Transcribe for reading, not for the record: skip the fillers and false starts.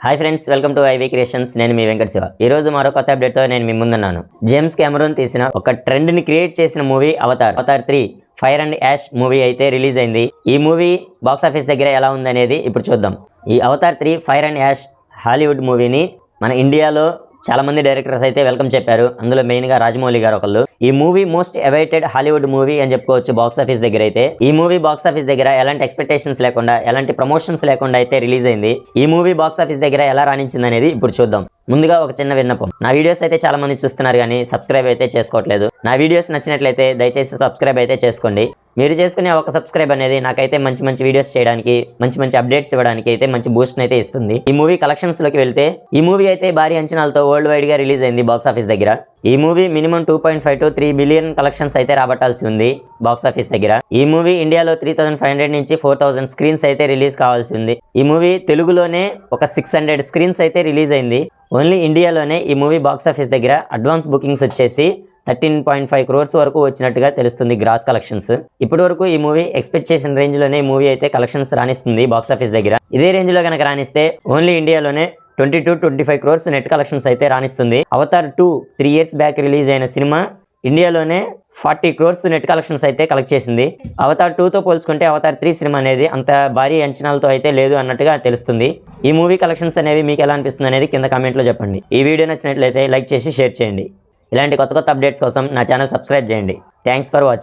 Hi friends, welcome to ivy creations. నేను మీ వెంకట శివ. ఈ రోజు మరో కొత్త అప్డేట్తో నేను మీ ముందున్నాను. జేమ్స్ కెమెరూన్ తీసిన ఒక ట్రెండ్ని క్రియేట్ చేసిన movie Avatar 3 fire and ash movie అయితే రిలీజ్ అయింది. ఈ మూవీ బాక్స్ ఆఫీస్ దగ్గర ఎలా ఉందనేది ఇప్పుడు చూద్దాం. ఈ Avatar 3 fire and ash Hollywood మూవీని మన ఇండియాలో చాలా మంది డైరెక్టర్స్ అయితే వెల్కమ్ చెప్పారు. అందులో మెయిన్ గా రాజమౌళి గారు ఒకళ్ళు. ఈ movie most awaited Hollywood movie అని చెప్పుకోవచ్చు బాక్స్ ఆఫీస్ దగ్గర అయితే. ఈ మూవీ బాక్స్ ఆఫీస్ దగ్గర ఎలాంటి ఎక్స్పెక్టేషన్స్ లేకుండా, ఎలాంటి ప్రమోషన్స్ లేకుండా అయితే రిలీజ్ అయింది. ఈ మూవీ బాక్స్ ఆఫీస్ దగ్గర ఎలా రాణించింది అనేది ఇప్పుడు చూద్దాం. ముందుగా ఒక చిన్న విన్నపం, నా వీడియోస్ అయితే చాలా మంది చూస్తున్నారు కానీ సబ్స్క్రైబ్ అయితే చేసుకోవట్లేదు. నా వీడియోస్ నచ్చినట్లయితే దయచేసి సబ్స్క్రైబ్ అయితే చేసుకోండి. మీరు చేసుకునే ఒక సబ్స్క్రైబ్ అనేది నాకైతే మంచి మంచి వీడియోస్ చేయడానికి, మంచి మంచి అప్డేట్స్ ఇవ్వడానికి అయితే మంచి బూస్ట్ అయితే ఇస్తుంది. ఈ మూవీ కలెక్షన్స్ లోకి వెళ్తే ఈ మూవీ అయితే భారీ అంచనాలతో వరల్డ్ వైడ్ గా రిలీజ్ అయింది బాక్స్ ఆఫీస్ దగ్గర. ఈ movie minimum 2.5 to 3 billion collections అయితే రాబట్టాల్సి ఉంది బాక్స్ ఆఫీస్ దగ్గర. ఈ మూవీ ఇండియాలో 3500 నుంచి 4000 స్క్రీన్స్ అయితే రిలీజ్ కావాల్సి ఉంది. ఈ మూవీ తెలుగులోనే ఒక 600 స్క్రీన్స్ అయితే రిలీజ్ అయింది. ఓన్లీ ఇండియాలోనే ఈ మూవీ బాక్స్ ఆఫీస్ దగ్గర అడ్వాన్స్ బుకింగ్స్ వచ్చేసి 13.5 crores వరకు వచ్చినట్టుగా తెలుస్తుంది గ్రాస్ కలెక్షన్స్. ఇప్పటి వరకు ఈ మూవీ ఎక్స్పెక్ట్ చేసిన రేంజ్ లోనే ఈ మూవీ అయితే కలెక్షన్స్ రాణిస్తుంది బాక్స్ ఆఫీస్ దగ్గర. ఇదే రేంజ్ లో కనుక రాణిస్తే ఓన్లీ ఇండియాలోనే 20 to 25 crores నెట్ కలెక్షన్స్ అయితే రాణిస్తుంది. అవతార్ 2 3 years బ్యాక్ రిలీజ్ అయిన సినిమా ఇండియాలోనే 40 crores నెట్ కలెక్షన్స్ అయితే కలెక్ట్ చేసింది. అవతార్ 2 తో పోల్చుకుంటే అవతార్ 3 సినిమా అనేది అంత భారీ అంచనాలతో అయితే లేదు అన్నట్టుగా తెలుస్తుంది. ఈ మూవీ కలెక్షన్స్ అనేవి మీకు ఎలా అనిపిస్తుంది అనేది కింద కామెంట్లో చెప్పండి. ఈ వీడియో నచ్చినట్లయితే లైక్ చేసి షేర్ చేయండి. ఇలాంటి కొత్త అప్డేట్స్ కోసం నా ఛానల్ సబ్స్క్రైబ్ చేయండి. Thanks for watching.